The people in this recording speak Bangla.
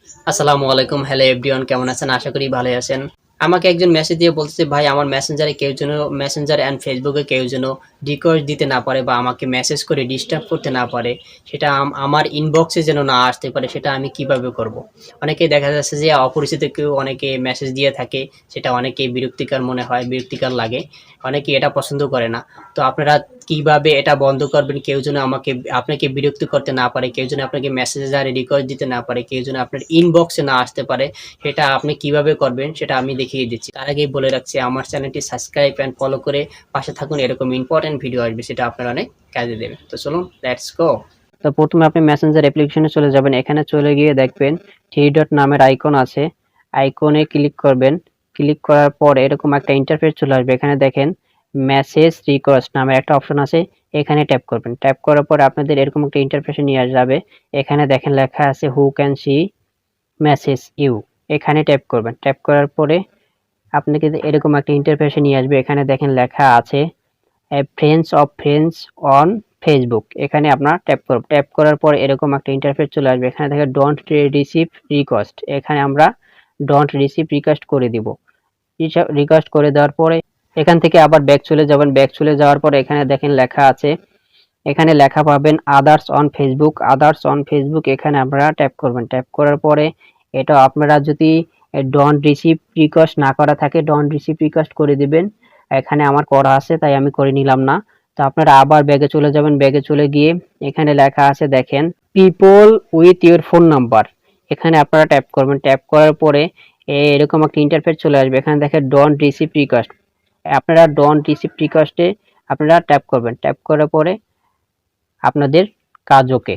আসসালামু আলাইকুম। হ্যালো এভরিওয়ান, কেমন আছেন? আশা করি ভালোই আছেন। আমাকে একজন মেসেজ দিয়ে বলতেছে, ভাই আমার মেসেঞ্জারে কেউ যেন মেসেঞ্জার অ্যান্ড ফেসবুকে কেউ যেন রিকোয়েস্ট দিতে না পারে বা আমাকে মেসেজ করে ডিস্টার্ব করতে না পারে। সেটা আমার ইনবক্সে যেন না আসতে পারে, সেটা আমি কিভাবে করব? অনেকেই দেখা যাচ্ছে যে অপরিচিত কেউ অনেকে মেসেজ দিয়ে থাকে, সেটা অনেকেই বিরক্তিকর মনে হয়, বিরক্তিকর লাগে। অনেকেই এটা পছন্দ করে না। তো আপনারা কিভাবে এটা বন্ধ করবেন? কেউ যেন আপনাকে বিরক্ত করতে না পারে, কেউ যেন আপনাকে মেসেঞ্জারে রিকোয়েস্ট দিতে না পারে, কেউ যেন আপনার ইনবক্সে না আসতে পারে, সেটা আপনি কিভাবে করবেন সেটা আমি দেখিয়ে দিচ্ছি। তার আগেই বলে রাখছি, আমার চ্যানেলটি সাবস্ক্রাইব অ্যান্ড ফলো করে পাশে থাকুন। এরকম ইম্পোর্টেন্ট ভিডিও আসবে, সেটা আপনার অনেক কাজে দেবে। তো চলুন, লেটস গো। তো প্রথমে আপনি মেসেঞ্জার অ্যাপ্লিকেশনে চলে যাবেন। এখানে চলে গিয়ে দেখবেন থ্রি ডট নামের আইকন আছে, আইকনে ক্লিক করবেন। ক্লিক করার পর এরকম একটা ইন্টারফেস চলে আসবে। এখানে দেখেন মেসেজ রিকোয়েস্ট নামের একটা অপশন আছে, এখানে ট্যাপ করবেন। ট্যাপ করার পর আপনাদের এরকম একটা ইন্টারফেসে নিয়ে যাবে। এখানে দেখেন লেখা আছে who can see message you, এখানে ট্যাপ করবেন। ট্যাপ করার পরে আপনাকে এরকম একটা ইন্টারফেসে নিয়ে আসবে। এখানে দেখেন লেখা আছে friends of friends on Facebook, এখানে আপনার ট্যাপ করব। ট্যাপ করার পর এরকম একটা ইন্টারফেস চলে আসবে। এখানে দেখেন ডোন্ট রিসিভ রিকোয়েস্ট, এখানে আমরা ডোন্ট রিসিভ রিকোয়েস্ট করে দিব। রিকোয়েস্ট করে দেওয়ার পরে এখান থেকে আবার ব্যাক চলে যাবেন। ব্যাক চলে যাওয়ার পরে এখানে দেখেন লেখা আছে, এখানে লেখা পাবেন others on Facebook. Others on Facebook এখানে আপনারা ট্যাপ করবেন। ট্যাপ করার পরে এটা আপনারা যদি ডোন্ট রিসিভ রিকোয়েস্ট না করা থাকে, ডোন্ট রিসিভ রিকোয়েস্ট করে দিবেন। এখানে আমার করা আছে তাই আমি করে নিলাম না। তো আপনারা আবার ব্যাগে চলে যাবেন। ব্যাগে চলে গিয়ে এখানে লেখা আছে দেখেন people with your phone number, এখানে আপনারা ট্যাপ করবেন। ট্যাপ করার পরে এরকম একটা ইন্টারফেস চলে আসবে। এখানে দেখেন ডোন্ট রিসিভ রিকোয়েস্ট, আপনারা ডোন্ট রিসিভ রিকোয়েস্টে আপনারা ট্যাপ করবেন। ট্যাপ করার পরে আপনাদের কাজ ওকে।